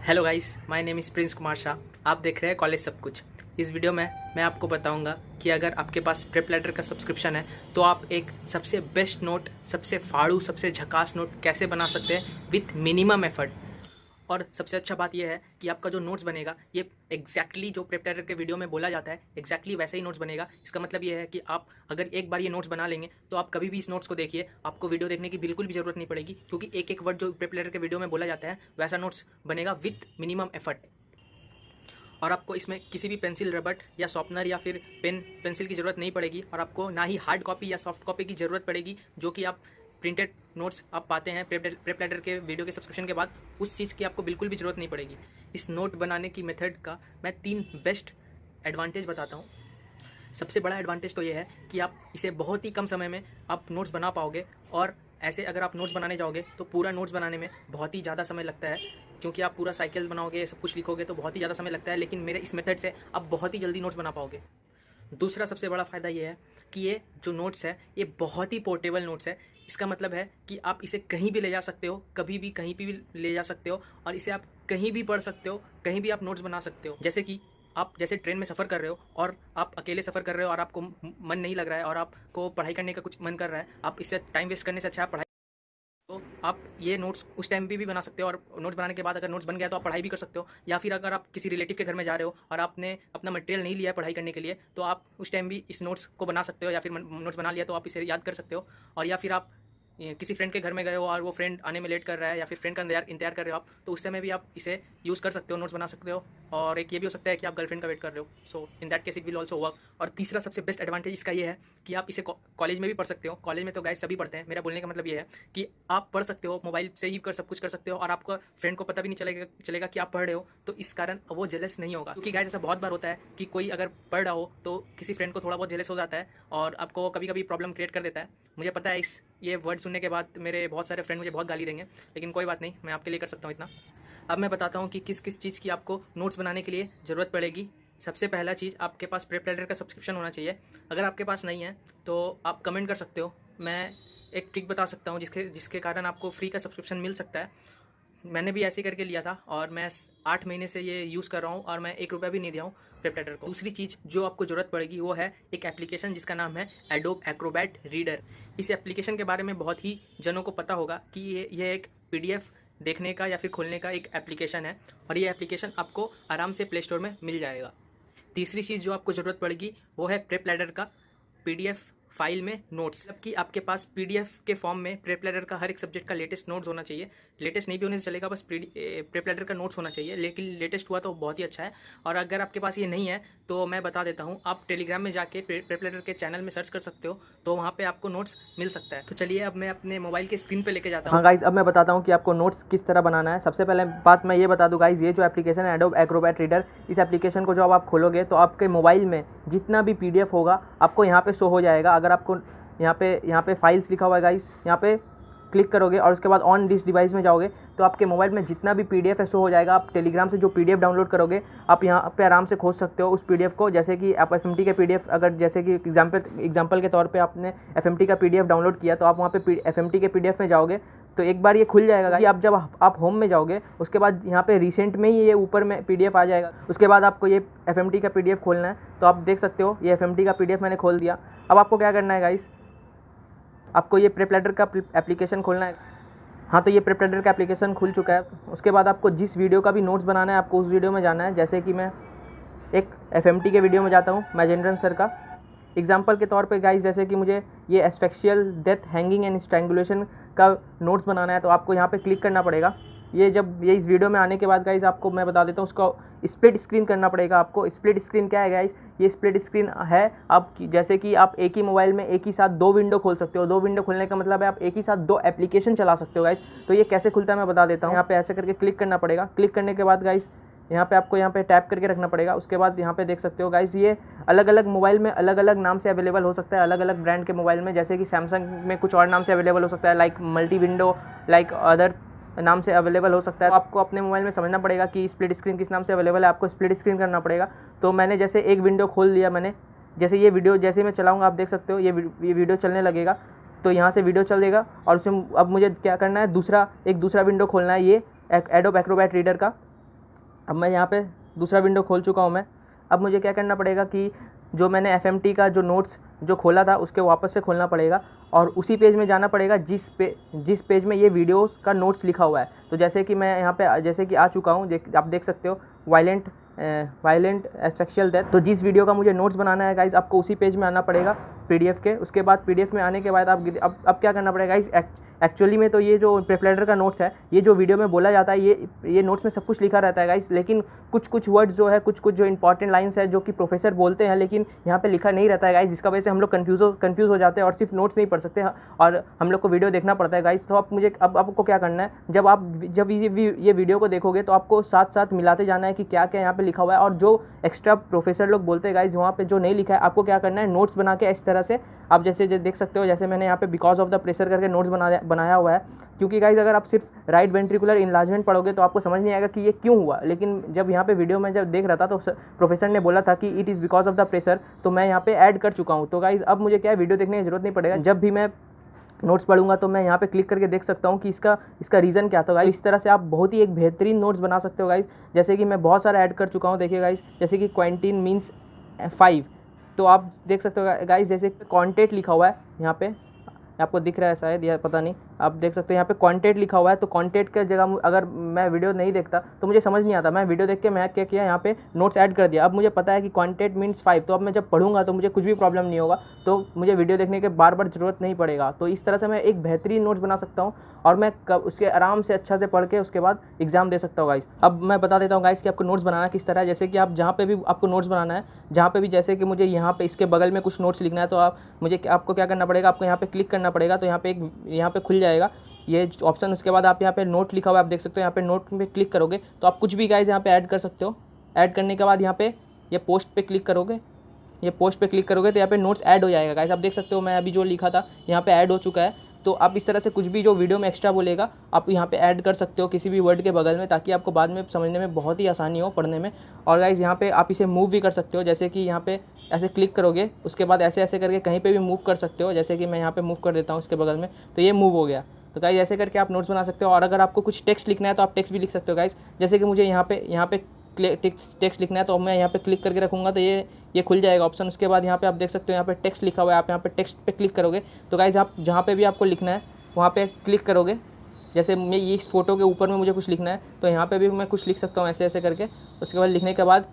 Hello guys, my name is Prince Kumar Shah. आप देख रहे हैं कॉलेज सब कुछ। इस वीडियो में मैं आपको बताऊंगा कि अगर आपके पास प्रेप लैडर का सब्सक्रिप्शन है तो आप एक सबसे बेस्ट नोट, सबसे फाड़ू, सबसे झकास नोट कैसे बना सकते हैं विथ मिनिमम एफर्ट। और सबसे अच्छा बात यह है कि आपका जो नोट्स बनेगा ये एग्जैक्टली जो प्रेप लैडर के वीडियो में बोला जाता है एग्जैक्टली वैसे ही नोट्स बनेगा। इसका मतलब ये है कि आप अगर एक बार ये नोट्स बना लेंगे तो आप कभी भी इस नोट्स को देखिए, आपको वीडियो देखने की बिल्कुल भी जरूरत नहीं पड़ेगी, क्योंकि एक एक वर्ड जो प्रेप लैडर के वीडियो में बोला जाता है वैसा नोट्स बनेगा विथ मिनिमम एफर्ट। और आपको इसमें किसी भी पेंसिल, रबड़ या शॉर्पनर या फिर पेंसिल की ज़रूरत नहीं पड़ेगी, और आपको ना ही हार्ड कॉपी या सॉफ्ट कॉपी की ज़रूरत पड़ेगी जो कि आप प्रिंटेड नोट्स आप पाते हैं प्रेप लैडर के वीडियो के सब्सक्रिप्शन के बाद। उस चीज़ की आपको बिल्कुल भी ज़रूरत नहीं पड़ेगी। इस नोट बनाने की मेथड का मैं 3 बेस्ट एडवांटेज बताता हूँ। सबसे बड़ा एडवांटेज तो ये है कि आप इसे बहुत ही कम समय में आप नोट्स बना पाओगे। और ऐसे अगर आप नोट्स बनाने जाओगे तो पूरा नोट्स बनाने में बहुत ही ज़्यादा समय लगता है, क्योंकि आप पूरा साइकिल बनाओगे, सब कुछ लिखोगे तो बहुत ही ज़्यादा समय लगता है। लेकिन मेरे इस मेथड से आप बहुत ही जल्दी नोट्स बना पाओगे। दूसरा सबसे बड़ा फ़ायदा ये है कि ये जो नोट्स है ये बहुत ही पोर्टेबल नोट्स है। इसका मतलब है कि आप इसे कहीं भी ले जा सकते हो, कभी भी कहीं भी ले जा सकते हो, और इसे आप कहीं भी पढ़ सकते हो, कहीं भी आप नोट्स बना सकते हो। जैसे कि आप जैसे ट्रेन में सफ़र कर रहे हो और आप अकेले सफ़र कर रहे हो और आपको मन नहीं लग रहा है और आपको पढ़ाई करने का कुछ मन कर रहा है, आप इससे टाइम वेस्ट करने से अच्छा पढ़ाई, तो आप ये नोट्स उस टाइम पे भी बना सकते हो। और नोट्स बनाने के बाद अगर नोट्स बन गया तो आप पढ़ाई भी कर सकते हो। या फिर अगर आप किसी रिलेटिव के घर में जा रहे हो और आपने अपना मटेरियल नहीं लिया है पढ़ाई करने के लिए, तो आप उस टाइम भी इस नोट्स को बना सकते हो। या फिर नोट्स बना लिया तो आप इसे याद कर सकते हो। और या फिर आप किसी फ्रेंड के घर में गए हो और वो फ्रेंड आने में लेट कर रहा है, या फिर फ्रेंड का इंतजार कर रहे हो आप, तो उस समय भी आप इसे यूज़ कर सकते हो, नोट्स बना सकते हो। और एक ये भी हो सकता है कि आप गर्लफ्रेंड का वेट कर रहे हो, so in that case it will also work. और तीसरा सबसे बेस्ट एडवांटेज इसका ये है कि आप इसे कॉलेज में भी पढ़ सकते हो। कॉलेज में तो गाइस सभी पढ़ते हैं। मेरा बोलने का मतलब ये है कि आप पढ़ सकते हो, मोबाइल से ही सब कुछ कर सकते हो, और आपका फ्रेंड को पता भी नहीं चलेगा कि आप पढ़ रहे हो। तो इस कारण वो जेलस नहीं होगा, क्योंकि गाइस ऐसा बहुत बार होता है कि कोई अगर पढ़ रहा हो तो किसी फ्रेंड को थोड़ा बहुत जेलस हो जाता है और आपको कभी कभी प्रॉब्लम क्रिएट कर देता है। मुझे पता है ये वर्ड सुनने के बाद मेरे बहुत सारे फ्रेंड मुझे बहुत गाली देंगे, लेकिन कोई बात नहीं, मैं आपके लिए कर सकता हूँ इतना। अब मैं बताता हूँ कि किस किस चीज़ की आपको नोट्स बनाने के लिए ज़रूरत पड़ेगी। सबसे पहला चीज़, आपके पास प्रेप लैडर का सब्सक्रिप्शन होना चाहिए। अगर आपके पास नहीं है तो आप कमेंट कर सकते हो, मैं एक ट्रिक बता सकता हूँ जिसके कारण आपको फ्री का सब्सक्रिप्शन मिल सकता है। मैंने भी ऐसे करके लिया था और मैं 8 महीने से ये यूज़ कर रहा हूँ और मैं 1 रुपया भी नहीं दिया हूँ प्रेप लैडर को। दूसरी चीज़ जो आपको ज़रूरत पड़ेगी वो है एक एप्लीकेशन जिसका नाम है एडोब एक्रोबैट रीडर। इस एप्लीकेशन के बारे में बहुत ही जनों को पता होगा कि ये एक PDF देखने का या फिर खोलने का एक एप्लीकेशन है, और ये एप्लीकेशन आपको आराम से प्ले स्टोर में मिल जाएगा। तीसरी चीज़ जो आपको ज़रूरत पड़ेगी वो है प्रेप लैडर का PDF फाइल में नोट्स। जबकि आपके पास PDF के फॉर्म में प्रेप लैडर का हर एक सब्जेक्ट का लेटेस्ट नोट्स होना चाहिए। लेटेस्ट नहीं भी होने से चलेगा, बस प्रेप लैडर का नोट्स होना चाहिए, लेकिन लेटेस्ट हुआ तो बहुत ही अच्छा है। और अगर आपके पास ये नहीं है तो मैं बता देता हूँ, आप टेलीग्राम में जाके प्रेप लैडर के चैनल में सर्च कर सकते हो, तो वहाँ पे आपको नोट्स मिल सकता है। तो चलिए अब मैं अपने मोबाइल के स्क्रीन पे लेके जाता हूँ। हाँ गाइज, अब मैं बताता हूँ कि आपको नोट्स किस तरह बनाना है। सबसे पहले बात मैं ये बता दूँ गाइज, ये जो एप्लीकेशन है एडोब एक्रोबैट रीडर, इस एप्लीकेशन को जब आप खोलोगे तो आपके मोबाइल में जितना भी PDF होगा आपको यहाँ पे शो हो जाएगा। अगर आपको यहाँ पे फाइल्स लिखा हुआ है गाइज, यहाँ पे क्लिक करोगे और उसके बाद ऑन दिस डिवाइस में जाओगे तो आपके मोबाइल में जितना भी PDF है शो हो जाएगा। आप टेलीग्राम से जो PDF डाउनलोड करोगे आप यहाँ पे आराम से खोज सकते हो उस PDF को। जैसे कि आप FMT के PDF, अगर जैसे कि एग्जाम्पल के तौर पे आपने FMT का PDF डाउनलोड किया तो आप वहाँ पे FMT के PDF में जाओगे तो एक बार ये खुल जाएगा कि आप जब आप होम में जाओगे उसके बाद यहाँ पे रिसेंट में ही ये ऊपर में PDF आ जाएगा। उसके बाद आपको ये FMT का PDF खोलना है, तो आप देख सकते हो ये FMT का PDF मैंने खोल दिया। अब आपको क्या करना है गाइस, आपको ये प्रेप लैडर का एप्लीकेशन खोलना है। हाँ, तो ये प्रेप लैडर का एप्लीकेशन खुल चुका है। उसके बाद आपको जिस वीडियो का भी नोट्स बनाना है आपको उस वीडियो में जाना है। जैसे कि मैं एक FMT के वीडियो में जाता हूँ, मैजेंड्रन सर का एग्जाम्पल के तौर पे गाइस। जैसे कि मुझे ये एस्फेक्शियल डेथ, हैंगिंग एंड स्ट्रैंगुलेशन का नोट्स बनाना है, तो आपको यहाँ पे क्लिक करना पड़ेगा। ये इस वीडियो में आने के बाद गाइस आपको मैं बता देता हूँ, उसको स्प्लिट स्क्रीन करना पड़ेगा आपको। स्प्लिट स्क्रीन क्या है गाइस, ये स्प्लिट स्क्रीन है आप जैसे कि आप एक ही मोबाइल में एक ही साथ 2 विंडो खोल सकते हो। 2 विंडो खोलने का मतलब है आप एक ही साथ 2 एप्लीकेशन चला सकते हो गाइस। तो ये कैसे खुलता है मैं बता देता हूँ। यहाँ पे ऐसे करके क्लिक करना पड़ेगा। क्लिक करने के बाद गाइस यहाँ पे आपको यहाँ पे टैप करके रखना पड़ेगा। उसके बाद यहाँ पे देख सकते हो गाइस, ये अलग अलग मोबाइल में अलग अलग नाम से अवेलेबल हो सकता है, अलग अलग ब्रांड के मोबाइल में। जैसे कि सैमसंग में कुछ और नाम से अवेलेबल हो सकता है, like multi window, like other नाम से अवेलेबल हो सकता है। तो आपको अपने मोबाइल में समझना पड़ेगा कि स्प्लिट स्क्रीन किस नाम से अवेलेबल है, आपको स्प्लिट स्क्रीन करना पड़ेगा। तो मैंने जैसे एक विंडो खोल लिया, मैंने जैसे ये वीडियो जैसे मैं चलाऊँगा आप देख सकते हो ये वीडियो चलने लगेगा, तो यहाँ से वीडियो चल देगा। और उसमें अब मुझे क्या करना है, दूसरा विंडो खोलना है, ये एडोब एक्रोबैट रीडर का। अब मैं यहाँ पे दूसरा विंडो खोल चुका हूँ मैं। अब मुझे क्या करना पड़ेगा कि जो मैंने FMT का जो नोट्स जो खोला था उसके वापस से खोलना पड़ेगा और उसी पेज में जाना पड़ेगा जिस पेज में ये वीडियोस का नोट्स लिखा हुआ है। तो जैसे कि मैं यहाँ पे जैसे कि आ चुका हूँ, आप देख सकते हो वायलेंट एसेक्सुअल डेथ। तो जिस वीडियो का मुझे नोट्स बनाना है गाइज, आपको उसी पेज में आना पड़ेगा PDF के। उसके बाद PDF में आने के बाद अब क्या करना पड़ेगा गाइज, एक्चुअली में तो ये जो प्रेपलेटर का नोट्स है, ये जो वीडियो में बोला जाता है, ये नोट्स में सब कुछ लिखा रहता है गाइस, लेकिन कुछ वर्ड्स जो है, कुछ जो इंपॉर्टेंट लाइंस है जो कि प्रोफेसर बोलते हैं लेकिन यहाँ पे लिखा नहीं रहता है गाइस, जिसका वजह से हम लोग कंफ्यूज हो जाते हैं और सिर्फ नोट्स नहीं पढ़ सकते और हम लोग को वीडियो देखना पड़ता है गाइस। तो अब आपको क्या करना है, जब ये वीडियो को देखोगे तो आपको साथ साथ मिलाते जाना है कि क्या क्या यहाँ पे लिखा हुआ है, और जो एक्स्ट्रा प्रोफेसर लोग बोलते हैं गाइस वहाँ पे जो नहीं लिखा है, आपको क्या करना है, नोट्स बना के इस तरह से आप जैसे देख सकते हो, जैसे मैंने यहाँ पे बिकॉज ऑफ द प्रेशर करके नोट्स बनाया हुआ है। क्योंकि गाइज अगर आप सिर्फ राइट वेंट्रिकुलर इनलार्जमेंट पढ़ोगे तो आपको समझ नहीं आएगा कि ये क्यों हुआ, लेकिन जब यहाँ पे वीडियो में जब देख रहा था तो प्रोफेसर ने बोला था कि it is because of the pressure, तो मैं यहाँ पे ऐड कर चुका हूँ। तो गाइज अब मुझे क्या है, वीडियो देखने की जरूरत नहीं पड़ेगा, जब भी मैं नोट्स पढ़ूंगा तो मैं यहाँ पे क्लिक करके देख सकता हूँ कि इसका रीज़न क्या था गाइस। इस तरह से आप बहुत ही एक बेहतरीन नोट्स बना सकते हो गाइस। जैसे कि मैं बहुत सारा ऐड कर चुका हूँ, देखिए गाइस, जैसे कि क्वांटीन मीन्स 5, तो आप देख सकते हो गाइस, जैसे क्वांटेट लिखा हुआ है यहाँ पे, आपको दिख रहा है शायद या पता नहीं, आप देख सकते हो यहाँ पे क्वांटेट लिखा हुआ है। तो क्वांटेट के जगह अगर मैं वीडियो नहीं देखता तो मुझे समझ नहीं आता, मैं वीडियो देख के मैं क्या किया, यहाँ पे नोट्स ऐड कर दिया। अब मुझे पता है कि क्वांटेट मीन्स 5, तो अब मैं जब पढ़ूंगा तो मुझे कुछ भी प्रॉब्लम नहीं होगा, तो मुझे वीडियो देखने के बार ज़रूरत नहीं पड़ेगा। तो इस तरह से मैं एक बेहतरीन नोट्स बना सकता हूँ और मैं उसके आराम से अच्छा से पढ़ के उसके बाद एग्जाम दे सकता हूँ गाइस। अब मैं बता देता हूँ गाइस कि आपको नोट्स बनाना किस तरह है। जैसे कि आप जहाँ पे भी आपको नोट्स बनाना है, जहाँ पे भी जैसे कि मुझे यहाँ पे इसके बगल में कुछ नोट्स लिखना है, तो आपको क्या करना पड़ेगा, आपको यहाँ पे क्लिक करना पड़ेगा। तो यहाँ पे खुल जाएगा ये ऑप्शन। उसके बाद आप यहाँ पे नोट लिखा हुआ है, आप देख सकते हो, यहाँ पे नोट पे क्लिक करोगे तो आप कुछ भी गाइस यहाँ पे ऐड कर सकते हो। ऐड करने के बाद यहाँ पे ये पोस्ट पे क्लिक करोगे, तो यहाँ पे नोट्स ऐड हो जाएगा गाइस। आप देख सकते हो मैं अभी जो लिखा था यहाँ पे ऐड हो चुका है। तो आप इस तरह से कुछ भी जो वीडियो में एक्स्ट्रा बोलेगा आप यहाँ पे ऐड कर सकते हो किसी भी वर्ड के बगल में, ताकि आपको बाद में समझने में बहुत ही आसानी हो पढ़ने में। और गाइस यहाँ पे आप इसे मूव भी कर सकते हो, जैसे कि यहाँ पे ऐसे क्लिक करोगे, उसके बाद ऐसे ऐसे करके कहीं पे भी मूव कर सकते हो। जैसे कि मैं यहाँ पे मूव कर देता हूँ इसके बगल में, तो ये मूव हो गया। तो गाइस ऐसे करके आप नोट्स बना सकते हो। और अगर आपको कुछ टेक्स्ट लिखना है तो आप टेक्स्ट भी लिख सकते हो गाइस। जैसे कि मुझे यहाँ पे टेक्स्ट लिखना है, तो मैं यहाँ पे क्लिक करके रखूँगा तो ये खुल जाएगा ऑप्शन। उसके बाद यहाँ पे आप देख सकते हो यहाँ पे टेक्स्ट लिखा हुआ है, आप यहाँ पे टेक्स्ट पे क्लिक करोगे तो गाइस आप जहाँ पे भी आपको लिखना है वहाँ पे क्लिक करोगे। जैसे मैं ये इस फोटो के ऊपर में मुझे कुछ लिखना है तो यहाँ पे भी मैं कुछ लिख सकता हूँ ऐसे ऐसे करके। उसके बाद लिखने के बाद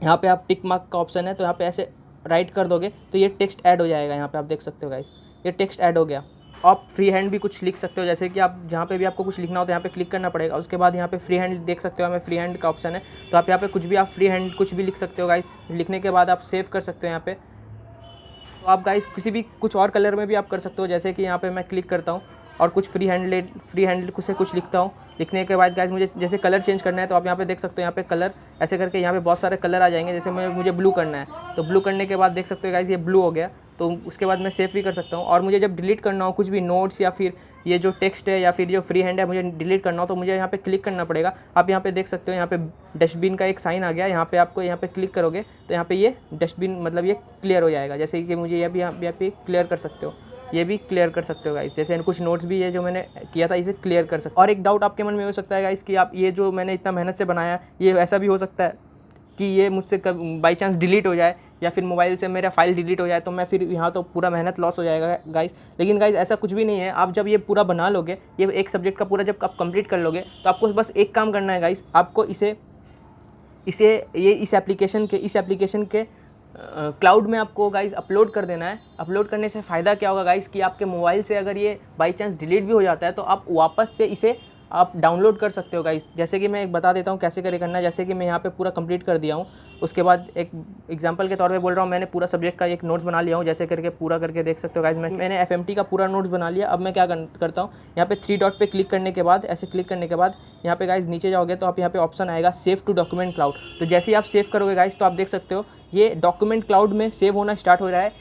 यहाँ पे आप टिक मार्क का ऑप्शन है, तो यहाँ पे ऐसे राइट कर दोगे तो ये टेक्स्ट ऐड हो जाएगा। यहाँ पे आप देख सकते हो गाइस, ये टेक्स्ट ऐड हो गया। आप फ्री हैंड भी कुछ लिख सकते हो, जैसे कि आप जहाँ पे भी आपको कुछ लिखना हो तो यहाँ पे क्लिक करना पड़ेगा। उसके बाद यहाँ पे फ्री हैंड देख सकते हो, हमें फ्री हैंड का ऑप्शन है, तो आप यहाँ पे कुछ भी आप फ्री हैंड कुछ भी लिख सकते हो गाइस। लिखने के बाद आप सेव कर सकते हो यहाँ पे। तो आप गाइस किसी भी कुछ और कलर में भी आप कर सकते हो, जैसे कि यहाँ पे मैं क्लिक करता हूँ और कुछ फ्री हैंड से कुछ लिखता हूँ। लिखने के बाद गाइस मुझे जैसे कलर चेंज करना है तो आप यहाँ पे देख सकते हो, यहाँ पे कलर ऐसे करके यहाँ पे बहुत सारे कलर आ जाएंगे। जैसे मुझे ब्लू करना है तो ब्लू करने के बाद देख सकते हो गाइस ये ब्लू हो गया। तो उसके बाद मैं सेव भी कर सकता हूँ। और मुझे जब डिलीट करना हो कुछ भी नोट्स या फिर ये जो टेक्स्ट है या फिर जो फ्री हैंड है मुझे डिलीट करना हो तो मुझे यहाँ पे क्लिक करना पड़ेगा। आप यहाँ पे देख सकते हो यहाँ पे डस्टबिन का एक साइन आ गया, यहाँ पे आपको यहाँ पे क्लिक करोगे तो यहाँ पे ये डस्टबिन मतलब ये क्लियर हो जाएगा। जैसे कि मुझे ये भी यहाँ पे क्लियर कर सकते हो, ये भी क्लियर कर सकते हो गाइस। जैसे कुछ नोट्स भी है जो मैंने किया था इसे क्लियर कर सकते हो। और एक डाउट आपके मन में हो सकता है गाइस कि आप ये जो मैंने इतना मेहनत से बनाया ये ऐसा भी हो सकता है कि ये मुझसे बाई चांस डिलीट हो जाए या फिर मोबाइल से मेरा फाइल डिलीट हो जाए तो मैं फिर यहाँ तो पूरा मेहनत लॉस हो जाएगा गाइस। लेकिन गाइस ऐसा कुछ भी नहीं है। आप जब ये पूरा बना लोगे, ये एक सब्जेक्ट का पूरा जब आप कंप्लीट कर लोगे तो आपको बस एक काम करना है गाइस, आपको इस एप्लीकेशन के क्लाउड में आपको गाइस अपलोड कर देना है। अपलोड करने से फ़ायदा क्या होगा गाइस कि आपके मोबाइल से अगर ये बाई चांस डिलीट भी हो जाता है तो आप वापस से इसे आप डाउनलोड कर सकते हो गाइस। जैसे कि मैं एक बता देता हूँ कैसे करना है। जैसे कि मैं यहाँ पे पूरा कंप्लीट कर दिया हूँ, उसके बाद एक एग्जांपल के तौर पे बोल रहा हूँ, मैंने पूरा सब्जेक्ट का एक नोट्स बना लिया हूँ। जैसे करके पूरा करके देख सकते हो गाइस, मैंने FMT का पूरा नोट्स बना लिया। अब मैं क्या करता हूँ, यहाँ पे 3 डॉट पे क्लिक करने के बाद ऐसे क्लिक करने के बाद यहाँ पे गाइस नीचे जाओगे तो आप यहाँ पे ऑप्शन आएगा सेव टू डॉक्यूमेंट क्लाउड। तो जैसे ही आप सेव करोगे गाइस तो आप देख सकते हो ये डॉक्यूमेंट क्लाउड में सेव होना स्टार्ट हो रहा है।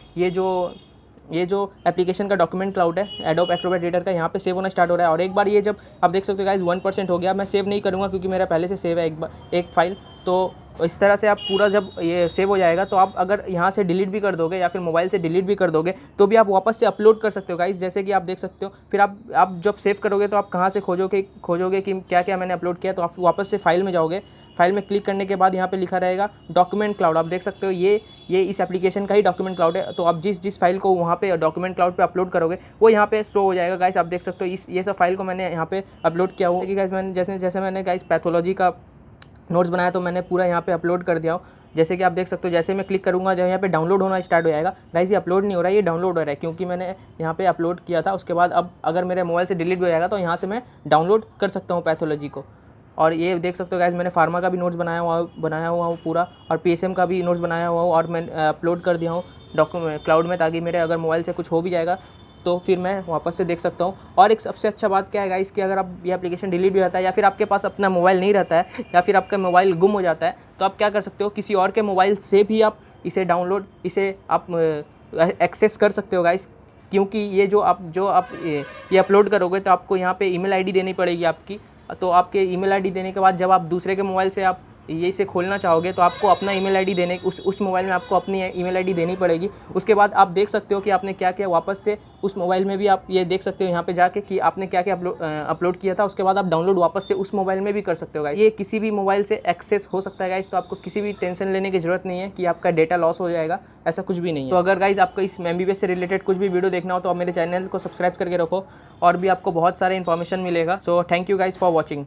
ये जो एप्लीकेशन का डॉक्यूमेंट क्लाउड है एडोब एक्रोबैट रीडर का, यहाँ पे सेव होना स्टार्ट हो रहा है। और एक बार ये जब आप देख सकते हो गाइस 1% हो गया, मैं सेव नहीं करूँगा क्योंकि मेरा पहले से सेव है एक फाइल। तो इस तरह से आप पूरा जब ये सेव हो जाएगा तो आप अगर यहाँ से डिलीट भी कर दोगे या फिर मोबाइल से डिलीट भी कर दोगे तो भी आप वापस से अपलोड कर सकते हो गाइस। जैसे कि आप देख सकते हो फिर आप जब सेव करोगे तो आप कहाँ से खोजोगे कि क्या क्या मैंने अपलोड किया, तो आप वापस से फाइल में जाओगे। फाइल में क्लिक करने के बाद यहाँ पे लिखा रहेगा डॉक्यूमेंट क्लाउड। आप देख सकते हो ये इस एप्लीकेशन का ही डॉक्यूमेंट क्लाउड है। तो आप जिस फाइल को वहाँ पे डॉक्यूमेंट क्लाउड पे अपलोड करोगे वो यहाँ पे शो हो जाएगा गाइस। आप देख सकते हो ये सब फाइल को मैंने यहाँ पे अपलोड किया हुआ है कि गाइस मैंने जैसे मैंने गाइस पैथोलॉजी का नोट्स बनाया तो मैंने पूरा यहाँ पे अपलोड कर दिया हूँ। जैसे कि आप देख सकते हो जैसे मैं क्लिक करूँगा जब यहाँ पे डाउनलोड होना स्टार्ट हो जाएगा। गाइस ये अपलोड नहीं हो रहा है, ये डाउनलोड हो रहा है क्योंकि मैंने यहाँ पे अपलोड किया था। उसके बाद अब अगर मेरे मोबाइल से डिलीट हो जाएगा तो यहाँ से मैं डाउनलोड कर सकता हूँ पैथोलॉजी को। और ये देख सकते हो गाइस मैंने फार्मा का भी नोट्स बनाया हुआ हूँ पूरा, और पीएसएम का भी नोट्स बनाया हुआ हूँ और मैं अपलोड कर दिया हूँ डॉक्यूमेंट क्लाउड में, ताकि मेरे अगर मोबाइल से कुछ हो भी जाएगा तो फिर मैं वापस से देख सकता हूँ। और एक सबसे अच्छा बात क्या है गाइस कि अगर आप ये एप्लीकेशन डिलीट भी रहता है या फिर आपके पास अपना मोबाइल नहीं रहता है या फिर आपका मोबाइल गुम हो जाता है तो आप क्या कर सकते हो, किसी और के मोबाइल से भी आप इसे एक्सेस कर सकते हो गाइस। क्योंकि ये जो आप ये अपलोड करोगे तो आपको यहाँ पे ईमेल आईडी देनी पड़ेगी आपकी। तो आपके ईमेल आईडी देने के बाद जब आप दूसरे के मोबाइल से आप ये इसे खोलना चाहोगे तो आपको अपना ईमेल आईडी देने उस मोबाइल में आपको अपनी ईमेल आईडी देनी पड़ेगी। उसके बाद आप देख सकते हो कि आपने क्या क्या वापस से उस मोबाइल में भी आप ये देख सकते हो यहाँ पे जाके कि आपने क्या क्या अपलोड किया था। उसके बाद आप डाउनलोड वापस से उस मोबाइल में भी कर सकते हो गाइस। ये किसी भी मोबाइल से एक्सेस हो सकता है गाइस, तो आपको किसी भी टेंशन लेने की जरूरत नहीं है कि आपका डेटा लॉस हो जाएगा, ऐसा कुछ भी नहीं है। तो अगर गाइस आपको इस MBBS से रिलेटेड कुछ भी वीडियो देखना हो तो आप मेरे चैनल को सब्सक्राइब करके रखो और भी आपको बहुत सारे इन्फॉर्मेशन मिलेगा। So thank you guys for watching.